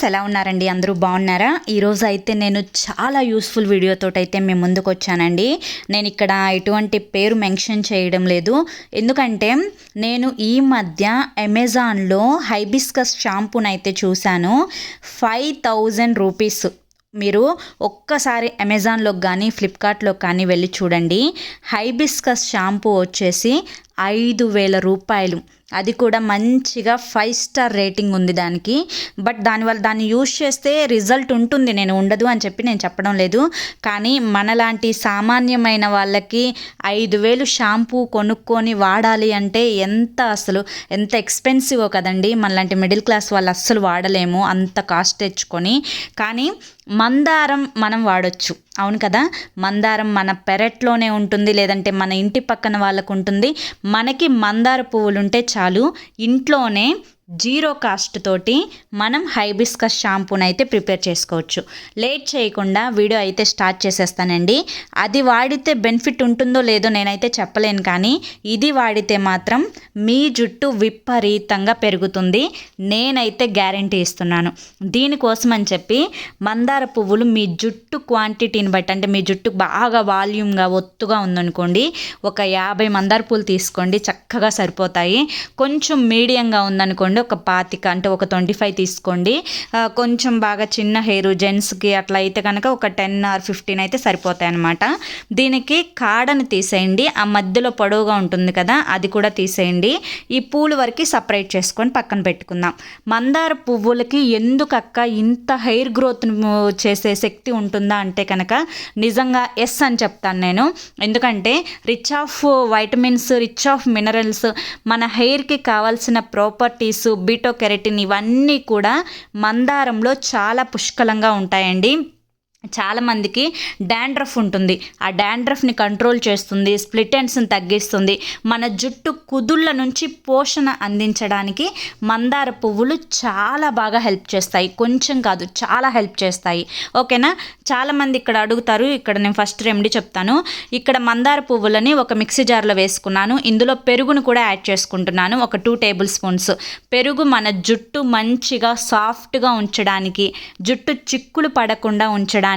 ఎలా ఉన్నారండి? అందరూ బాగున్నారా? ఈరోజు అయితే నేను చాలా యూస్ఫుల్ వీడియోతోటైతే మేము ముందుకు వచ్చానండి. నేను ఇక్కడ ఎటువంటి పేరు మెన్షన్ చేయడం లేదు, ఎందుకంటే నేను ఈ మధ్య అమెజాన్లో హైబిస్కస్ షాంపూనైతే చూశాను. 5000 రూపీస్. మీరు ఒక్కసారి అమెజాన్లో కానీ ఫ్లిప్కార్ట్లో కానీ వెళ్ళి చూడండి. హైబిస్కస్ షాంపూ వచ్చేసి 5000 రూపాయలు. అది కూడా మంచిగా 5 స్టార్ రేటింగ్ ఉంది దానికి. బట్ దానివల్ల దాన్ని యూజ్ చేస్తే రిజల్ట్ ఉంటుంది, నేను ఉండదు అని నేను చెప్పడం లేదు. కానీ మనలాంటి సామాన్యమైన వాళ్ళకి 5000 షాంపూ కొనుక్కొని వాడాలి అంటే ఎంత ఎక్స్పెన్సివో కదండి. మనలాంటి మిడిల్ క్లాస్ వాళ్ళు అస్సలు వాడలేము అంత కాస్ట్ తెచ్చుకొని. కానీ మందారం మనం వాడొచ్చు, అవును కదా. మందారం మన పెరట్లోనే ఉంటుంది, లేదంటే మన ఇంటి పక్కన వాళ్ళకు ఉంటుంది. మనకి మందార పువ్వులు ఉంటే చాలు, ఇంట్లోనే జీరో కాస్ట్ తోటి మనం హైబిస్కస్ షాంపూని అయితే ప్రిపేర్ చేసుకోవచ్చు. లేట్ చేయకుండా వీడియో అయితే స్టార్ట్ చేసేస్తానండి. అది వాడితే బెనిఫిట్ ఉంటుందో లేదో నేనైతే చెప్పలేను, కానీ ఇది వాడితే మాత్రం మీ జుట్టు విపరీతంగా పెరుగుతుంది, నేనైతే గ్యారంటీ ఇస్తున్నాను. దీనికోసం అని చెప్పి మందార పువ్వులు మీ జుట్టు క్వాంటిటీని బట్టి, అంటే మీ జుట్టు బాగా వాల్యూమ్గా ఒత్తుగా ఉందనుకోండి, ఒక 50 మందార పువ్వులు తీసుకోండి, చక్కగా సరిపోతాయి. కొంచెం మీడియంగా ఉందనుకోండి, ఒక 25 అంటే ఒక 25 తీసుకోండి. కొంచెం బాగా చిన్న హెయిర్ జెంట్స్కి అట్లా అయితే కనుక ఒక 10 or 15 అయితే సరిపోతాయి అన్నమాట. దీనికి కాడను తీసేయండి, ఆ మధ్యలో పొడవుగా ఉంటుంది కదా అది కూడా తీసేయండి. ఈ పూలు వరకు సపరేట్ చేసుకొని పక్కన పెట్టుకుందాం. మందార పువ్వులకి ఎందుకక్క ఇంత హెయిర్ గ్రోత్ చేసే శక్తి ఉంటుందా అంటే కనుక నిజంగా ఎస్ అని చెప్తాను నేను. ఎందుకంటే rich of vitamins, rich of minerals, మన హెయిర్కి కావాల్సిన ప్రాపర్టీస్, బీటో కెరటిన్, ఇవన్నీ కూడా మందారంలో చాలా పుష్కలంగా ఉంటాయండి. చాలామందికి డాండ్రఫ్ ఉంటుంది, ఆ డాండ్రఫ్ని కంట్రోల్ చేస్తుంది, స్ప్లిట్ ఎండ్స్ని తగ్గిస్తుంది. మన జుట్టు కుదుళ్ళ నుంచి పోషణ అందించడానికి మందార పువ్వులు చాలా బాగా హెల్ప్ చేస్తాయి, కొంచెం కాదు చాలా హెల్ప్ చేస్తాయి. ఓకేనా. చాలామంది ఇక్కడ అడుగుతారు, ఇక్కడ నేను ఫస్ట్ రెమెడీ చెప్తాను. ఇక్కడ మందార పువ్వులని ఒక మిక్సీ జార్లో వేసుకున్నాను, ఇందులో పెరుగును కూడా యాడ్ చేసుకుంటున్నాను, ఒక 2 టేబుల్ స్పూన్స్ పెరుగు. మన జుట్టు మంచిగా సాఫ్ట్గా ఉంచడానికి, జుట్టు చిక్కులు పడకుండా ఉంచడానికి,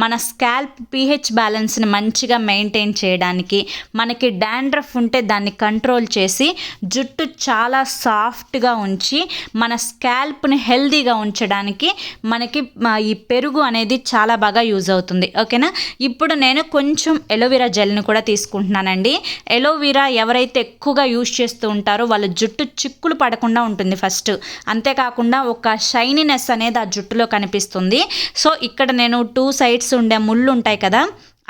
మన స్కాల్ప్ pH బ్యాలెన్స్ని మంచిగా మెయింటైన్ చేయడానికి, మనకి డాండ్రఫ్ ఉంటే దాన్ని కంట్రోల్ చేసి జుట్టు చాలా సాఫ్ట్గా ఉంచి మన స్కాల్ప్ని హెల్దీగా ఉంచడానికి మనకి ఈ పెరుగు అనేది చాలా బాగా యూజ్ అవుతుంది. ఓకేనా. ఇప్పుడు నేను కొంచెం ఎలోవెరా జెల్ని కూడా తీసుకుంటున్నానండి. ఎలోవెరా ఎవరైతే ఎక్కువగా యూజ్ చేస్తూ ఉంటారో వాళ్ళ జుట్టు చిక్కులు పడకుండా ఉంటుంది ఫస్ట్, అంతేకాకుండా ఒక షైనీనెస్ అనేది ఆ జుట్టులో కనిపిస్తుంది. సో ఇక్కడ నేను 2 సైడ్స్ ఉండే ముళ్ళు ఉంటాయి కదా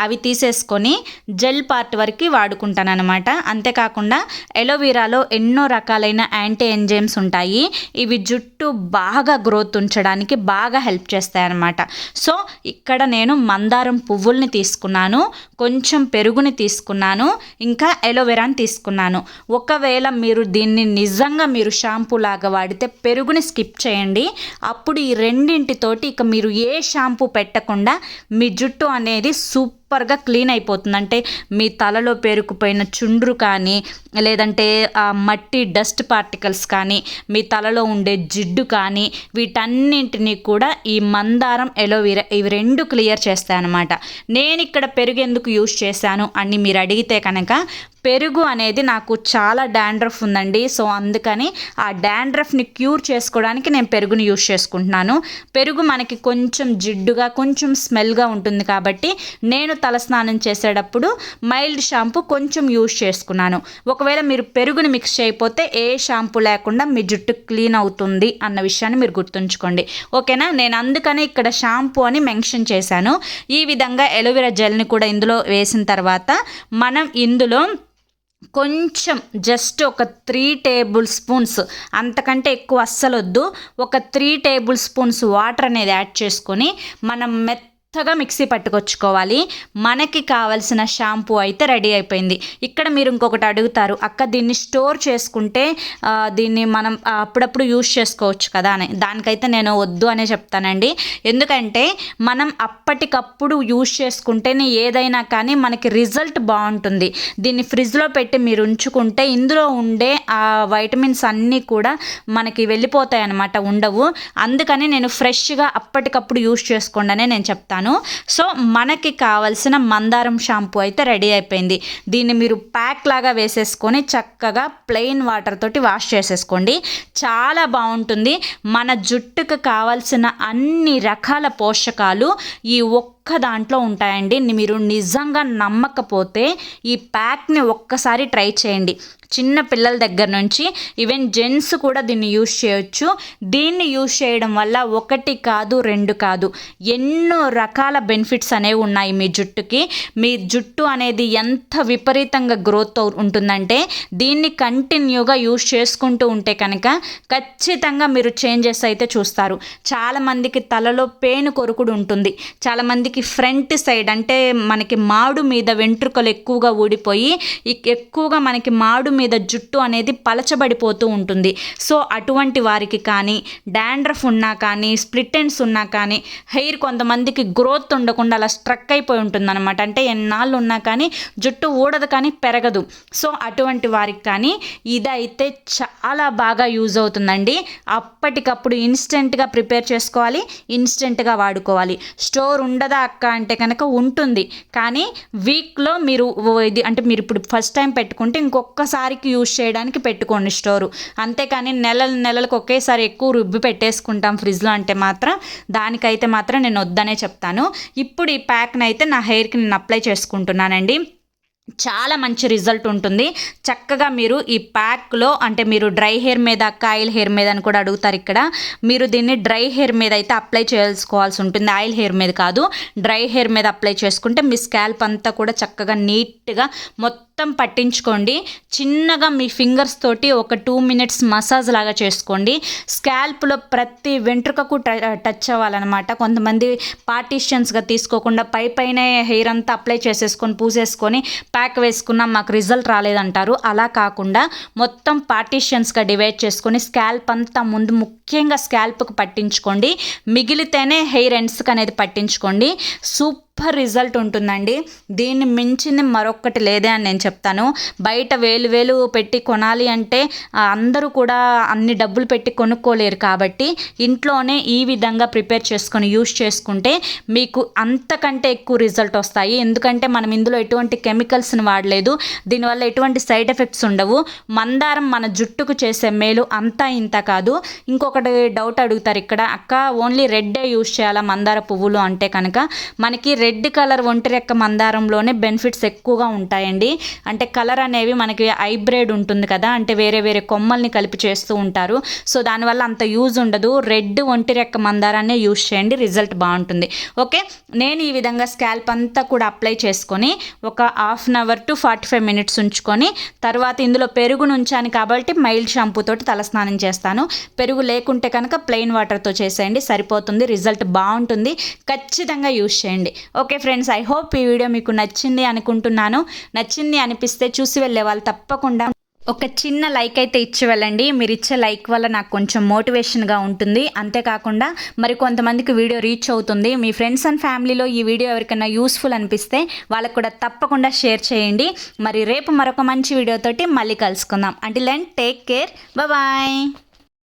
అవి తీసేసుకొని జెల్ పార్ట్ వరకు వాడుకుంటాను అనమాట. అంతేకాకుండా ఎలోవెరాలో ఎన్నో రకాలైన యాంటీ ఎంజైమ్స్ ఉంటాయి, ఇవి జుట్టు బాగా గ్రోత్ ఉంచడానికి బాగా హెల్ప్ చేస్తాయి అన్నమాట. సో ఇక్కడ నేను మందారం పువ్వుల్ని తీసుకున్నాను, కొంచెం పెరుగుని తీసుకున్నాను, ఇంకా ఎలోవెరాని తీసుకున్నాను. ఒకవేళ మీరు దీన్ని నిజంగా మీరు షాంపూ లాగా వాడితే పెరుగుని స్కిప్ చేయండి. అప్పుడు ఈ రెండింటితోటి ఇక మీరు ఏ షాంపూ పెట్టకుండా మీ జుట్టు అనేది సూపర్గా క్లీన్ అయిపోతుంది. అంటే మీ తలలో పేరుకుపోయిన చుండ్రు కానీ, లేదంటే మట్టి డస్ట్ పార్టికల్స్ కానీ, మీ తలలో ఉండే జిడ్డు కానీ, వీటన్నింటినీ కూడా ఈ మందారం, ఎలోవెరా ఇవి 2 క్లియర్ చేస్తాయి అన్నమాట. నేను ఇక్కడ పెరుగు ఎందుకు యూజ్ చేశాను అని మీరు అడిగితే కనుక, పెరుగు అనేది నాకు చాలా డాండ్రఫ్ ఉందండి. సో అందుకని ఆ డాండ్రఫ్ని క్యూర్ చేసుకోవడానికి నేను పెరుగుని యూజ్ చేసుకుంటున్నాను. పెరుగు మనకి కొంచెం జిడ్డుగా, కొంచెం స్మెల్గా ఉంటుంది కాబట్టి నేను తలస్నానం చేసేటప్పుడు మైల్డ్ షాంపూ కొంచెం యూజ్ చేసుకున్నాను. ఒకవేళ మీరు పెరుగుని మిక్స్ చేయకపోతే ఏ షాంపూ లేకుండా మీ జుట్టు క్లీన్ అవుతుంది అన్న విషయాన్ని మీరు గుర్తుంచుకోండి. ఓకేనా. నేను అందుకని ఇక్కడ షాంపూ అని మెన్షన్ చేశాను. ఈ విధంగా ఎలోవెరా జెల్ని కూడా ఇందులో వేసిన తర్వాత మనం ఇందులో కొంచెం జస్ట్ ఒక 3 టేబుల్ స్పూన్స్, అంతకంటే ఎక్కువ అస్సలు వద్దు, ఒక 3 టేబుల్ స్పూన్స్ వాటర్ అనేది యాడ్ చేసుకొని మనం మెత్తగా మిక్సీ పట్టుకొచ్చుకోవాలి. మనకి కావాల్సిన షాంపూ అయితే రెడీ అయిపోయింది. ఇక్కడ మీరు ఇంకొకటి అడుగుతారు, అక్క దీన్ని స్టోర్ చేసుకుంటే దీన్ని మనం అప్పుడప్పుడు యూజ్ చేసుకోవచ్చు కదా అని. దానికైతే నేను వద్దు అనే చెప్తానండి. ఎందుకంటే మనం అప్పటికప్పుడు యూజ్ చేసుకుంటేనే ఏదైనా కానీ మనకి రిజల్ట్ బాగుంటుంది. దీన్ని ఫ్రిడ్జ్లో పెట్టి మీరు ఉంచుకుంటే ఇందులో ఉండే ఆ వైటమిన్స్ అన్నీ కూడా మనకి వెళ్ళిపోతాయి అన్నమాట, ఉండవు. అందుకని నేను ఫ్రెష్గా అప్పటికప్పుడు యూజ్ చేసుకోండి అనే నేను చెప్తాను. సో మనకి కావాల్సిన మందారం షాంపూ అయితే రెడీ అయిపోయింది. దీన్ని మీరు ప్యాక్ లాగా వేసేసుకొని చక్కగా ప్లెయిన్ వాటర్ తోటి వాష్ చేసేసుకోండి. చాలా బాగుంటుంది. మన జుట్టుకు కావాల్సిన అన్ని రకాల పోషకాలు ఈ ఒక్క దాంట్లో ఉంటాయండి. మీరు నిజంగా నమ్మకపోతే ఈ ప్యాక్ని ఒక్కసారి ట్రై చేయండి. చిన్న పిల్లల దగ్గర నుంచి ఈవెన్ జెంట్స్ కూడా దీన్ని యూజ్ చేయొచ్చు. దీన్ని యూజ్ చేయడం వల్ల 1 కాదు 2 కాదు ఎన్నో రకాల బెనిఫిట్స్ అనేవి ఉన్నాయి మీ జుట్టుకి. మీ జుట్టు అనేది ఎంత విపరీతంగా గ్రోత్ ఉంటుందంటే దీన్ని కంటిన్యూగా యూజ్ చేసుకుంటూ ఉంటే కనుక ఖచ్చితంగా మీరు చేంజెస్ అయితే చూస్తారు. చాలామందికి తలలో పేను కొరుకుడు ఉంటుంది. చాలామందికి ఫ్రంట్ సైడ్ అంటే మనకి మాడు మీద వెంట్రుకలు ఎక్కువగా ఊడిపోయి ఎక్కువగా మనకి మాడు మీద జుట్టు అనేది పలచబడిపోతూ ఉంటుంది. సో అటువంటి వారికి కానీ, డాండ్రఫ్ ఉన్నా కానీ, స్ప్లిట్ ఎండ్స్ ఉన్నా కానీ, హెయిర్ కొంతమందికి గ్రోత్ ఉండకుండా అలా స్ట్రక్ అయిపోయి ఉంటుందన్నమాట. అంటే ఎన్నాళ్ళు ఉన్నా కానీ జుట్టు ఊడదు కానీ పెరగదు. సో అటువంటి వారికి కానీ ఇదైతే చాలా బాగా యూజ్ అవుతుందండి. అప్పటికప్పుడు ఇన్స్టెంట్గా ప్రిపేర్ చేసుకోవాలి, ఇన్స్టెంట్గా వాడుకోవాలి. స్టోర్ ఉండదా అక్క అంటే కనుక ఉంటుంది. కానీ వీక్లో మీరు ఇది అంటే మీరు ఇప్పుడు ఫస్ట్ టైం పెట్టుకుంటే ఇంకొకసారికి యూజ్ చేయడానికి పెట్టుకోండి స్టోరు. అంతేకాని నెలలకు ఒకేసారి ఎక్కువ రుబ్బి పెట్టేసుకుంటాం ఫ్రిడ్జ్లో అంటే మాత్రం దానికైతే మాత్రం నేను వద్దనే చెప్తాను. ఇప్పుడు ఈ ప్యాక్ని అయితే నా హెయిర్కి నేను అప్లై చేసుకుంటున్నానండి. చాలా మంచి రిజల్ట్ ఉంటుంది. చక్కగా మీరు ఈ ప్యాక్లో అంటే మీరు డ్రై హెయిర్ మీద, ఆయిల్ హెయిర్ మీద అని కూడా అడుగుతారు ఇక్కడ. మీరు దీన్ని డ్రై హెయిర్ మీద అయితే అప్లై చేసుకోవాల్సి ఉంటుంది, ఆయిల్ హెయిర్ మీద కాదు. డ్రై హెయిర్ మీద అప్లై చేసుకుంటే మీ స్కాల్ప్ అంతా కూడా చక్కగా నీట్గా మొత్తం పట్టించుకోండి. చిన్నగా మీ ఫింగర్స్ తోటి ఒక 2 minutes మసాజ్ లాగా చేసుకోండి. స్కాల్ప్లో ప్రతి వెంట్రుకకు టచ్ అవ్వాలన్నమాట. కొంతమంది పార్టీషన్స్గా తీసుకోకుండా పైనే హెయిర్ అంతా అప్లై చేసేసుకొని పూసేసుకొని ప్యాక్ వేసుకున్నా మాకు రిజల్ట్ రాలేదంటారు. అలా కాకుండా మొత్తం పార్టీషన్స్గా డివైడ్ చేసుకొని స్కాల్ప్ అంతా ముందు ముఖ్యంగా స్కాల్ప్కి పట్టించుకోండి. మిగిలితేనే హెయిర్ ఎండ్స్కి అనేది పట్టించుకోండి. సూపర్ రిజల్ట్ ఉంటుందండి. దీన్ని మించింది మరొకటి లేదే అని నేను చెప్తాను. బయట వేలు పెట్టి కొనాలి అంటే అందరూ కూడా అన్ని డబ్బులు పెట్టి కొనుక్కోలేరు. కాబట్టి ఇంట్లోనే ఈ విధంగా ప్రిపేర్ చేసుకొని యూజ్ చేసుకుంటే మీకు అంతకంటే ఎక్కువ రిజల్ట్ వస్తాయి. ఎందుకంటే మనం ఇందులో ఎటువంటి కెమికల్స్ని వాడలేదు. దీనివల్ల ఎటువంటి సైడ్ ఎఫెక్ట్స్ ఉండవు. మందారం మన జుట్టుకు చేసే మేలు అంతా ఇంత కాదు. ఇంకొకటి డౌట్ అడుగుతారు ఇక్కడ, అక్క ఓన్లీ రెడ్డే యూజ్ చేయాలా మందార పువ్వులు అంటే కనుక మనకి రెడ్ కలర్ ఒంటిరెక్క మందారంలోనే బెనిఫిట్స్ ఎక్కువగా ఉంటాయండి. అంటే కలర్ అనేవి మనకి హైబ్రిడ్ ఉంటుంది కదా, అంటే వేరే కొమ్మల్ని కలిపి చేస్తూ ఉంటారు. సో దానివల్ల అంత యూజ్ ఉండదు. రెడ్ ఒంటిరెక్క మందారాన్ని యూజ్ చేయండి, రిజల్ట్ బాగుంటుంది. ఓకే, నేను ఈ విధంగా స్కాల్ప్ అంతా కూడా అప్లై చేసుకొని ఒక 1/2 hour to 45 minutes ఉంచుకొని తర్వాత ఇందులో పెరుగును ఉంచాను కాబట్టి మైల్డ్ షాంపూ తోటి తలస్నానం చేస్తాను. పెరుగు లేకుంటే కనుక ప్లెయిన్ వాటర్తో చేసేయండి, సరిపోతుంది. రిజల్ట్ బాగుంటుంది. ఖచ్చితంగా యూజ్ చేయండి. ఓకే ఫ్రెండ్స్, ఐ హోప్ ఈ వీడియో మీకు నచ్చింది అనుకుంటున్నాను. నచ్చింది అనిపిస్తే చూసి వెళ్ళే వాళ్ళు తప్పకుండా ఒక చిన్న లైక్ అయితే ఇచ్చి వెళ్ళండి. మీరు ఇచ్చే లైక్ వల్ల నాకు కొంచెం మోటివేషన్గా ఉంటుంది. అంతేకాకుండా మరి కొంతమందికి వీడియో రీచ్ అవుతుంది. మీ ఫ్రెండ్స్ అండ్ ఫ్యామిలీలో ఈ వీడియో ఎవరికైనా యూస్ఫుల్ అనిపిస్తే వాళ్ళకు కూడా తప్పకుండా షేర్ చేయండి. మరి రేపు మరొక మంచి వీడియోతోటి మళ్ళీ కలుసుకుందాం. Until then take care, bye.